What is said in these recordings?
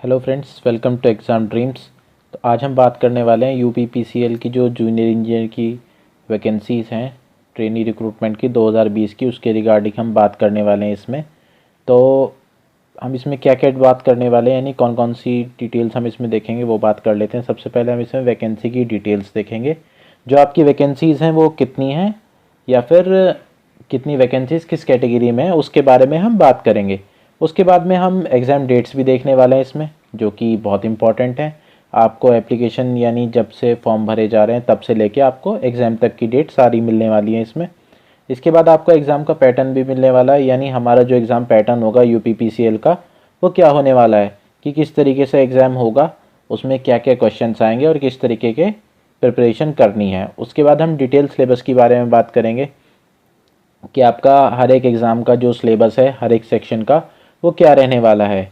Hello friends, welcome to exam dreams. तो आज हम बात करने वाले हैं यूपीपीसीएल की जो जूनियर इंजीनियर की वैकेंसीज़ हैं ट्रेनी रिक्रूटमेंट की 2020 की, उसके रिगार्डिंग हम बात करने वाले हैं इसमें। तो हम इसमें क्या क्या बात करने वाले हैं, यानी कौन कौन सी डिटेल्स हम इसमें देखेंगे वो बात कर लेते हैं। सबसे पहले हम इसमें वैकेंसी की डिटेल्स देखेंगे, जो आपकी वैकेंसीज़ हैं वो कितनी हैं या फिर कितनी वैकेंसीज़ किस कैटेगरी में है उसके बारे में हम बात करेंगे। उसके बाद में हम एग्ज़ाम डेट्स भी देखने वाले हैं इसमें, जो कि बहुत इंपॉर्टेंट है। आपको एप्लीकेशन यानी जब से फॉर्म भरे जा रहे हैं तब से लेके आपको एग्ज़ाम तक की डेट सारी मिलने वाली है इसमें। इसके बाद आपको एग्ज़ाम का पैटर्न भी मिलने वाला है, यानी हमारा जो एग्ज़ाम पैटर्न होगा यूपीपीसीएल का वो क्या होने वाला है कि किस तरीके से एग्ज़ाम होगा, उसमें क्या क्या क्वेश्चंस आएंगे और किस तरीके के प्रिपरेशन करनी है। उसके बाद हम डिटेल सिलेबस के बारे में बात करेंगे कि आपका हर एक एग्ज़ाम का जो सिलेबस है हर एक सेक्शन का वो क्या रहने वाला है।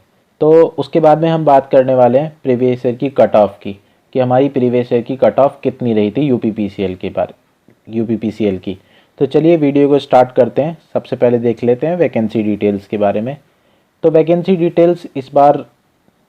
तो उसके बाद में हम बात करने वाले हैं प्रीवियस ईयर की कट ऑफ की, कि हमारी प्रीवियस ईयर की कट ऑफ कितनी रही थी यूपीपीसीएल की। तो चलिए वीडियो को स्टार्ट करते हैं। सबसे पहले देख लेते हैं वैकेंसी डिटेल्स के बारे में। तो वैकेंसी डिटेल्स इस बार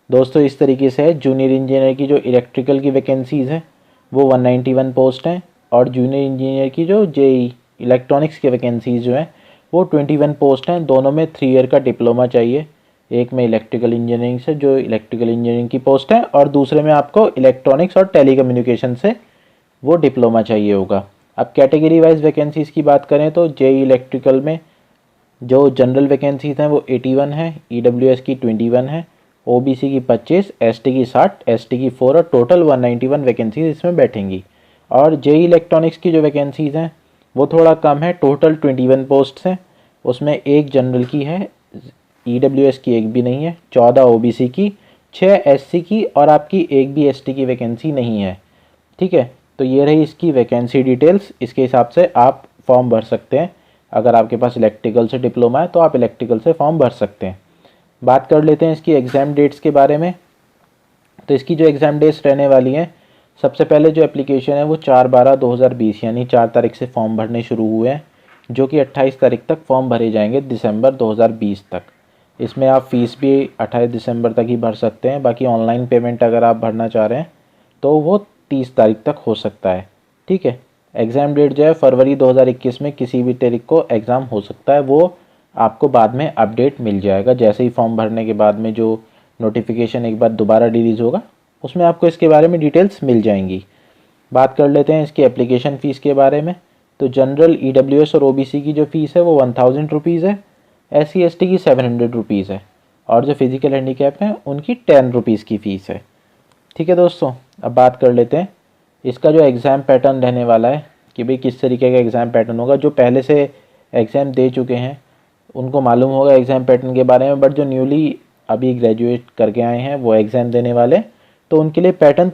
दोस्तों इस तरीके से है, जूनियर इंजीनियर की जो इलेक्ट्रिकल की वैकेंसीज़ हैं वो 191 पोस्ट हैं, और जूनियर इंजीनियर की जो जेई इलेक्ट्रॉनिक्स की वैकेंसीज़ जो हैं वो 21 पोस्ट हैं। दोनों में 3 ईयर का डिप्लोमा चाहिए। एक में इलेक्ट्रिकल इंजीनियरिंग से जो इलेक्ट्रिकल इंजीनियरिंग की पोस्ट है, और दूसरे में आपको इलेक्ट्रॉनिक्स और टेलीकम्युनिकेशन से वो डिप्लोमा चाहिए होगा। अब कैटेगरी वाइज वैकेंसीज़ की बात करें तो जेई इलेक्ट्रिकल में जो जनरल वैकेंसीज़ हैं वो 81 है, ईडब्ल्यूएस की 21 है, ओबीसी की 25, एसटी की 60, एसटी की 4 और टोटल 191 वैकेंसीज इसमें बैठेंगी। और जेई इलेक्ट्रॉनिक्स की जो वैकेंसीज़ हैं वो थोड़ा कम है, टोटल 21 पोस्ट्स हैं। उसमें एक जनरल की है, ईडब्ल्यूएस की एक भी नहीं है, 14 ओबीसी की, 6 एससी की और आपकी एक भी एसटी की वैकेंसी नहीं है। ठीक है, तो ये रही इसकी वैकेंसी डिटेल्स। इसके हिसाब से आप फॉर्म भर सकते हैं। अगर आपके पास इलेक्ट्रिकल से डिप्लोमा है तो आप इलेक्ट्रिकल से फॉर्म भर सकते हैं। बात कर लेते हैं इसकी एग्ज़ाम डेट्स के बारे में। तो इसकी जो एग्ज़ाम डेट्स रहने वाली हैं, सबसे पहले जो एप्लीकेशन है वो 4/12/2020 यानी 4 तारीख से फॉर्म भरने शुरू हुए हैं, जो कि 28 तारीख तक फॉर्म भरे जाएंगे दिसंबर 2020 तक। इसमें आप फ़ीस भी 28 दिसंबर तक ही भर सकते हैं। बाकी ऑनलाइन पेमेंट अगर आप भरना चाह रहे हैं तो वो 30 तारीख तक हो सकता है। ठीक है, एग्ज़ाम डेट जो है फरवरी 2021 में किसी भी तारीख को एग्ज़ाम हो सकता है, वो आपको बाद में अपडेट मिल जाएगा। जैसे ही फॉर्म भरने के बाद में जो नोटिफिकेशन एक बार दोबारा रिलीज़ होगा उसमें आपको इसके बारे में डिटेल्स मिल जाएंगी। बात कर लेते हैं इसकी एप्लीकेशन फ़ीस के बारे में। तो जनरल, ईडब्ल्यूएस और ओबीसी की जो फ़ीस है वो 1000 रुपीज़ है, एससी एसटी की 700 रुपीज़ है, और जो फिज़िकल हैंडीकैप हैं उनकी 10 रुपीज़ की फ़ीस है। ठीक है दोस्तों, अब बात कर लेते हैं इसका जो एग्ज़ाम पैटर्न रहने वाला है कि भाई किस तरीके का एग्ज़ाम पैटर्न होगा। जो पहले से एग्ज़ाम दे चुके हैं उनको मालूम होगा एग्ज़ाम पैटर्न के बारे में, बट जो न्यूली अभी ग्रेजुएट करके आए हैं वो एग्ज़ाम देने वाले, तो उनके लिए पैटर्न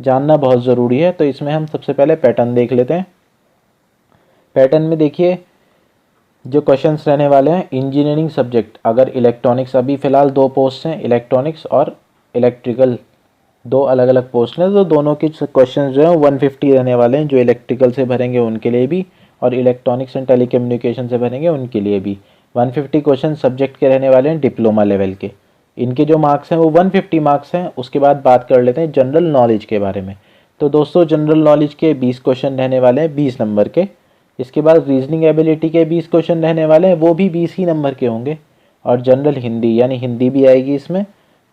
जानना बहुत ज़रूरी है। तो इसमें हम सबसे पहले पैटर्न देख लेते हैं। पैटर्न में देखिए जो क्वेश्चंस रहने वाले हैं, इंजीनियरिंग सब्जेक्ट अगर इलेक्ट्रॉनिक्स, अभी फ़िलहाल 2 पोस्ट हैं, इलेक्ट्रॉनिक्स और इलेक्ट्रिकल, 2 अलग अलग पोस्ट हैं। तो दोनों के क्वेश्चंस जो हैं 150 रहने वाले हैं। जो इलेक्ट्रिकल से भरेंगे उनके लिए भी, और इलेक्ट्रॉनिक्स एंड टेलीकम्युनिकेशन से भरेंगे उनके लिए भी 150 क्वेश्चन सब्जेक्ट के रहने वाले हैं, डिप्लोमा लेवल के। इनके जो मार्क्स हैं वो 150 मार्क्स हैं। उसके बाद बात कर लेते हैं जनरल नॉलेज के बारे में। तो दोस्तों जनरल नॉलेज के 20 क्वेश्चन रहने वाले हैं 20 नंबर के। इसके बाद रीजनिंग एबिलिटी के 20 क्वेश्चन रहने वाले हैं, वो भी 20 ही नंबर के होंगे। और जनरल हिंदी यानी हिंदी भी आएगी इसमें,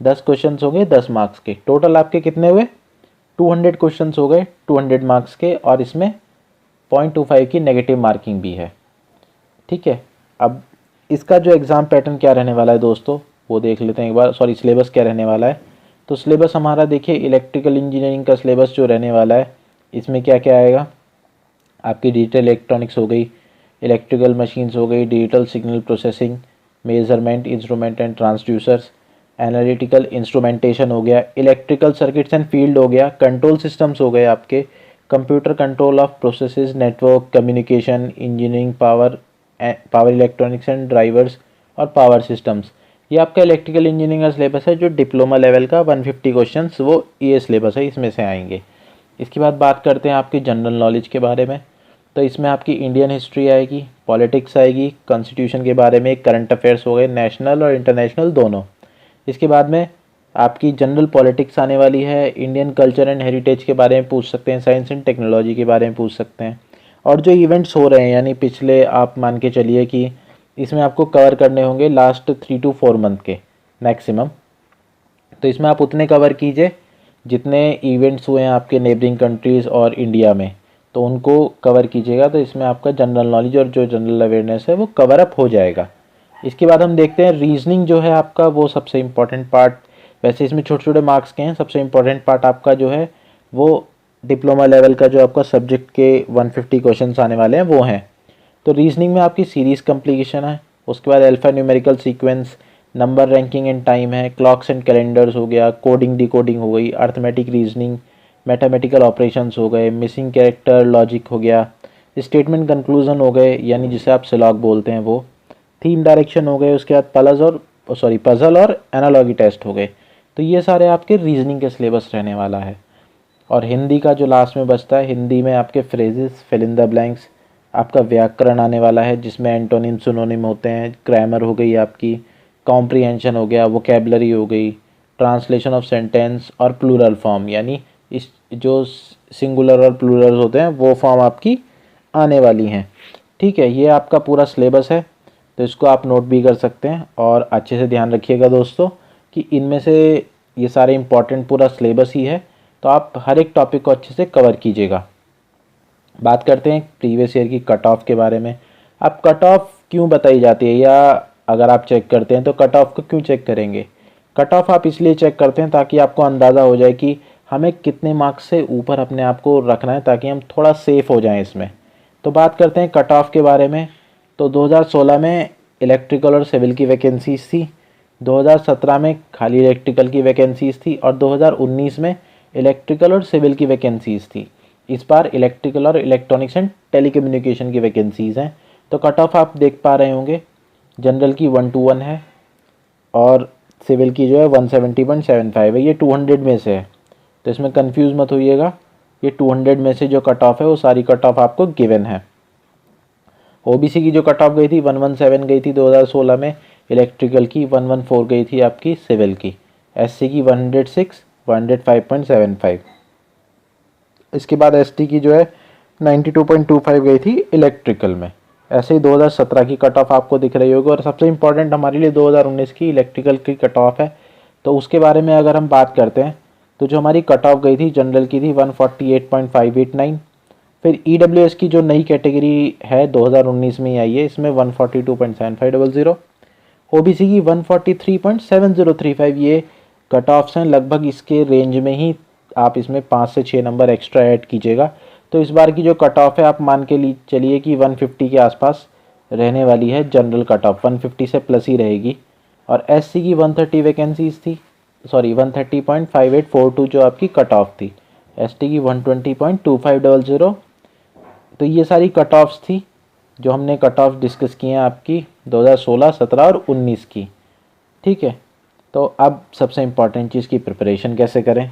10 क्वेश्चन होंगे 10 मार्क्स के। टोटल आपके कितने हुए, 200 क्वेश्चन हो गए 200 मार्क्स के, और इसमें 0.25 की नेगेटिव मार्किंग भी है। ठीक है, अब इसका जो एग्ज़ाम पैटर्न क्या रहने वाला है दोस्तों वो देख लेते हैं एक बार। सॉरी, सिलेबस क्या रहने वाला है। तो सिलेबस हमारा देखिए, इलेक्ट्रिकल इंजीनियरिंग का सिलेबस जो रहने वाला है इसमें क्या क्या आएगा, आपकी डिजिटल इलेक्ट्रॉनिक्स हो गई, इलेक्ट्रिकल मशीन्स हो गई, digital signal processing, measurement instrument and transducers, analytical instrumentation हो गया, इलेक्ट्रिकल सर्किट्स एंड फील्ड हो गया, कंट्रोल सिस्टम्स हो गए आपके, computer control of processes, network communication, engineering power, power electronics and drivers और पावर सिस्टम्स। ये आपका इलेक्ट्रिकल इंजीनियरिंग का सिलेबस है, जो डिप्लोमा लेवल का 150 क्वेश्चंस वो ये सिलेबस है, इसमें से आएंगे। इसके बाद बात करते हैं आपकी जनरल नॉलेज के बारे में। तो इसमें आपकी इंडियन हिस्ट्री आएगी, पॉलिटिक्स आएगी, कॉन्स्टिट्यूशन के बारे में, करंट अफेयर्स हो गए नेशनल और इंटरनेशनल दोनों। इसके बाद में आपकी जनरल पॉलिटिक्स आने वाली है, इंडियन कल्चर एंड हेरिटेज के बारे में पूछ सकते हैं, साइंस एंड टेक्नोलॉजी के बारे में पूछ सकते हैं। और जो इवेंट्स हो रहे हैं यानी पिछले, आप मान के चलिए कि इसमें आपको कवर करने होंगे लास्ट 3 to 4 मंथ के मैक्सिमम, तो इसमें आप उतने कवर कीजिए जितने इवेंट्स हुए हैं आपके नेबरिंग कंट्रीज़ और इंडिया में, तो उनको कवर कीजिएगा। तो इसमें आपका जनरल नॉलेज और जो जनरल अवेयरनेस है वो कवर अप हो जाएगा। इसके बाद हम देखते हैं रीजनिंग जो है आपका, वो सबसे इम्पॉर्टेंट पार्ट। वैसे इसमें छोटे छोटे मार्क्स के हैं, सबसे इम्पॉर्टेंट पार्ट आपका जो है वो डिप्लोमा लेवल का जो आपका सब्जेक्ट के 150 क्वेश्चंस आने वाले हैं वो हैं। तो रीजनिंग में आपकी सीरीज़ कम्प्लीकेशन है, उसके बाद alpha numerical sequence, number ranking and time है, क्लॉक्स एंड कैलेंडर्स हो गया, कोडिंग डिकोडिंग हो गई, अर्थमेटिक रीजनिंग, मैथमेटिकल ऑपरेशंस हो गए, मिसिंग कैरेक्टर लॉजिक हो गया, स्टेटमेंट कंक्लूजन हो गए यानी जिसे आप सिलॉग बोलते हैं वो, थीम डायरेक्शन हो गए, उसके बाद पजल और एनालॉगी टेस्ट हो गए। तो ये सारे आपके रीजनिंग के सिलेबस रहने वाला है। और हिंदी का जो लास्ट में बचता है, हिंदी में आपके phrases, fill in the blanks, आपका व्याकरण आने वाला है जिसमें एंटोनिम सिनोनिम होते हैं, ग्रामर हो गई आपकी, कॉम्प्रिहेंशन हो गया, वोकेबलरी हो गई, ट्रांसलेशन ऑफ सेंटेंस और प्लूरल फॉर्म, यानी इस जो सिंगुलर और प्लूरल होते हैं वो फॉर्म आपकी आने वाली हैं। ठीक है, ये आपका पूरा सिलेबस है, तो इसको आप नोट भी कर सकते हैं। और अच्छे से ध्यान रखिएगा दोस्तों कि इनमें से ये सारे इंपॉर्टेंट पूरा सिलेबस ही है, तो आप हर एक टॉपिक को अच्छे से कवर कीजिएगा। बात करते हैं प्रीवियस ईयर की कट ऑफ के बारे में। अब कट ऑफ क्यों बताई जाती है, या अगर आप चेक करते हैं तो कट ऑफ को क्यों चेक करेंगे? कट ऑफ आप इसलिए चेक करते हैं ताकि आपको अंदाज़ा हो जाए कि हमें कितने मार्क्स से ऊपर अपने आप को रखना है, ताकि हम थोड़ा सेफ हो जाएं इसमें। तो बात करते हैं कट ऑफ के बारे में। तो 2016 में इलेक्ट्रिकल और सिविल की वैकेंसीज थी, 2017 में खाली इलेक्ट्रिकल की वैकेंसीज थी, और 2019 में इलेक्ट्रिकल और सिविल की वैकेंसीज थी। इस बार इलेक्ट्रिकल और इलेक्ट्रॉनिक्स एंड टेलीकम्युनिकेशन की वैकेंसीज़ हैं। तो कट ऑफ आप देख पा रहे होंगे, जनरल की 121 है और सिविल की जो है 170.75 है। ये 200 में से है, तो इसमें कंफ्यूज मत होइएगा। ये 200 में से जो कट ऑफ है वो सारी कट ऑफ आपको गिवन है। ओबीसी की जो कट ऑफ गई थी 117 गई थी 2016 में, इलेक्ट्रिकल की 114 गई थी आपकी सिविल की, एससी की 106, 105.75। इसके बाद एसटी की जो है 92.25 गई थी इलेक्ट्रिकल में। ऐसे ही 2017 की कट ऑफ आपको दिख रही होगी। और सबसे इम्पॉर्टेंट हमारे लिए 2019 की इलेक्ट्रिकल की कट ऑफ है, तो उसके बारे में अगर हम बात करते हैं तो जो हमारी कट ऑफ गई थी जनरल की थी 148.589। फिर ईडब्ल्यूएस की जो नई कैटेगरी है 2019 में ही आई है, इसमें 142.7500। ओबीसी की 143.7035। ये कट ऑफ्स हैं, लगभग इसके रेंज में ही आप इसमें 5 से 6 नंबर एक्स्ट्रा ऐड कीजिएगा। तो इस बार की जो कट ऑफ है आप मान के लिए चलिए कि 150 के आसपास रहने वाली है। जनरल कट ऑफ 150 से प्लस ही रहेगी। और एससी की 130 वैकेंसीज थी, 130.5842 जो आपकी कट ऑफ थी। एसटी की 120.2500। तो ये सारी कट ऑफ्स थी जो हमने कट ऑफ डिस्कस किए हैं आपकी 2016, 17 और 19 की। ठीक है, तो अब सबसे इम्पॉर्टेंट चीज़ की प्रिपरेशन कैसे करें,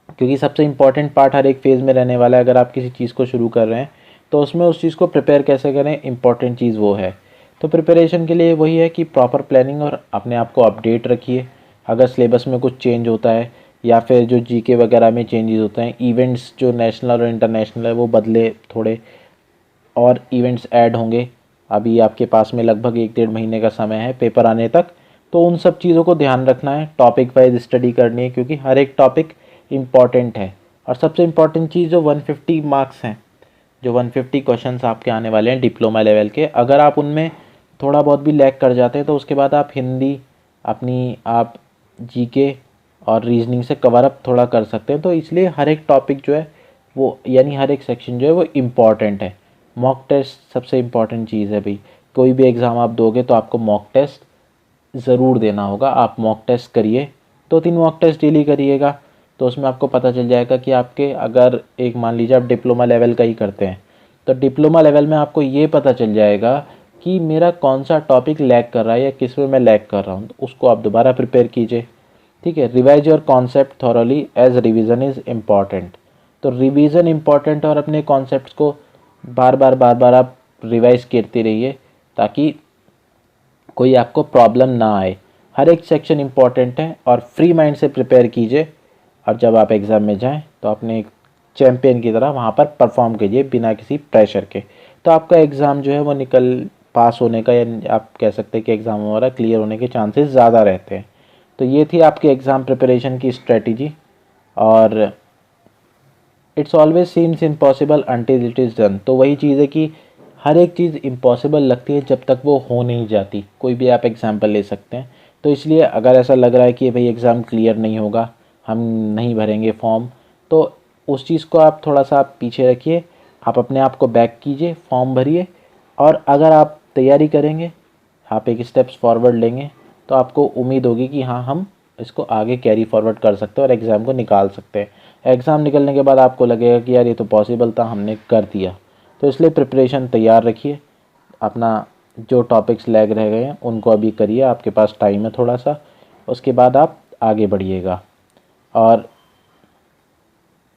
क्योंकि सबसे इम्पॉर्टेंट पार्ट हर एक फेज़ में रहने वाला है। अगर आप किसी चीज़ को शुरू कर रहे हैं तो उसमें उस चीज़ को प्रिपेयर कैसे करें, इम्पॉर्टेंट चीज़ वो है। तो प्रिपरेशन के लिए वही है कि प्रॉपर प्लानिंग और अपने आप को अपडेट रखिए। अगर सिलेबस में कुछ चेंज होता है या फिर जो जीके वगैरह में चेंजेस होते हैं, इवेंट्स जो नेशनल और इंटरनेशनल है वो बदले थोड़े, और इवेंट्स ऐड होंगे। अभी आपके पास में लगभग 1-1.5 महीने का समय है पेपर आने तक, तो उन सब चीज़ों को ध्यान रखना है। टॉपिक वाइज स्टडी करनी है, क्योंकि हर एक टॉपिक इम्पॉर्टेंट है। और सबसे इम्पॉर्टेंट चीज़ जो 150 मार्क्स हैं, जो 150 क्वेश्चंस आपके आने वाले हैं डिप्लोमा लेवल के, अगर आप उनमें थोड़ा बहुत भी लैग कर जाते हैं तो उसके बाद आप हिंदी अपनी आप जीके और रीजनिंग से कवर अप थोड़ा कर सकते हैं। तो इसलिए हर एक टॉपिक जो है वो, यानी हर एक सेक्शन जो है वो इम्पॉर्टेंट है। मॉक टेस्ट सबसे इम्पॉर्टेंट चीज़ है भाई। कोई भी एग्ज़ाम आप दोगे तो आपको मॉक टेस्ट ज़रूर देना होगा। आप मॉक टेस्ट करिए, 2-3 मॉक टेस्ट डेली करिएगा, तो उसमें आपको पता चल जाएगा कि आपके, अगर एक मान लीजिए आप डिप्लोमा लेवल का ही करते हैं, तो डिप्लोमा लेवल में आपको ये पता चल जाएगा कि मेरा कौन सा टॉपिक लैग कर रहा है या किस में मैं लैग कर रहा हूँ। तो उसको आप दोबारा प्रिपेयर कीजिए। ठीक है, revise your concept thoroughly as revision is important. तो रिवीजन इम्पॉर्टेंट, और अपने कॉन्सेप्ट्स को बार बार आप रिवाइज करते रहिए ताकि कोई आपको प्रॉब्लम ना आए। हर एक सेक्शन इम्पॉर्टेंट है और फ्री माइंड से प्रिपेयर कीजिए, और जब आप एग्ज़ाम में जाएं तो अपने एक चैम्पियन की तरह वहाँ पर परफॉर्म कीजिए बिना किसी प्रेशर के। तो आपका एग्ज़ाम जो है वो पास होने का, या आप कह सकते हैं कि एग्ज़ाम हमारा क्लियर होने के चांसेस ज़्यादा रहते हैं। तो ये थी आपकी एग्ज़ाम प्रिपरेशन की स्ट्रेटजी। और it's always seems impossible until it is done. तो वही चीज़ है कि हर एक चीज़ इम्पॉसिबल लगती है जब तक वो हो नहीं जाती। कोई भी आप एग्ज़ाम्पल ले सकते हैं। तो इसलिए अगर ऐसा लग रहा है कि भाई एग्ज़ाम क्लियर नहीं होगा, हम नहीं भरेंगे फॉर्म, तो उस चीज़ को आप थोड़ा सा आप पीछे रखिए, आप अपने आप को बैक कीजिए, फॉर्म भरिए, और अगर आप तैयारी करेंगे, आप एक स्टेप्स फॉरवर्ड लेंगे, तो आपको उम्मीद होगी कि हाँ, हम इसको आगे कैरी फॉरवर्ड कर सकते हैं और एग्ज़ाम को निकाल सकते हैं। एग्ज़ाम निकलने के बाद आपको लगेगा कि यार ये तो पॉसिबल था, हमने कर दिया। तो इसलिए प्रिपरेशन तैयार रखिए, अपना जो टॉपिक्स लैग रह गए हैं उनको अभी करिए, आपके पास टाइम है थोड़ा सा, उसके बाद आप आगे बढ़िएगा। और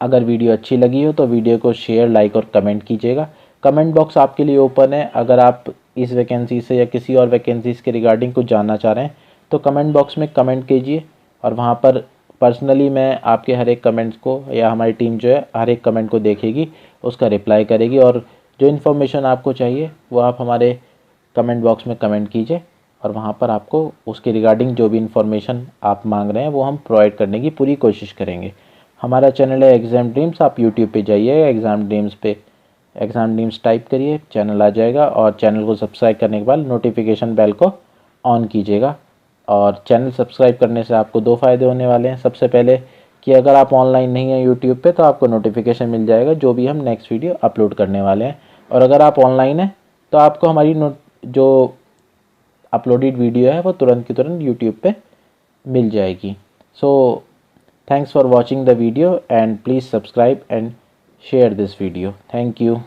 अगर वीडियो अच्छी लगी हो तो वीडियो को शेयर, लाइक और कमेंट कीजिएगा। कमेंट बॉक्स आपके लिए ओपन है। अगर आप इस वैकेंसी से या किसी और वैकेंसीज़ के रिगार्डिंग कुछ जानना चाह रहे हैं तो कमेंट बॉक्स में कमेंट कीजिए, और वहाँ पर पर्सनली मैं आपके हर एक कमेंट्स को, या हमारी टीम जो है हर एक कमेंट को देखेगी, उसका रिप्लाई करेगी, और जो इन्फॉर्मेशन आपको चाहिए वो आप हमारे कमेंट बॉक्स में कमेंट कीजिए, और वहाँ पर आपको उसके रिगार्डिंग जो भी इन्फॉर्मेशन आप मांग रहे हैं वो हम प्रोवाइड करने की पूरी कोशिश करेंगे। हमारा चैनल है एग्ज़ाम ड्रीम्स। आप यूट्यूब पे जाइए, एग्ज़ाम ड्रीम्स पे एग्ज़ाम ड्रीम्स टाइप करिए, चैनल आ जाएगा, और चैनल को सब्सक्राइब करने के बाद नोटिफिकेशन बेल को ऑन कीजिएगा। और चैनल सब्सक्राइब करने से आपको दो फ़ायदे होने वाले हैं। सबसे पहले कि अगर आप ऑनलाइन नहीं हैं यूट्यूब पे तो आपको नोटिफिकेशन मिल जाएगा जो भी हम नेक्स्ट वीडियो अपलोड करने वाले हैं, और अगर आप ऑनलाइन हैं तो आपको हमारी जो अपलोडेड वीडियो है वो तुरंत की तुरंत यूट्यूब पे मिल जाएगी। सो thanks for watching the video and please subscribe and share this video. Thank you.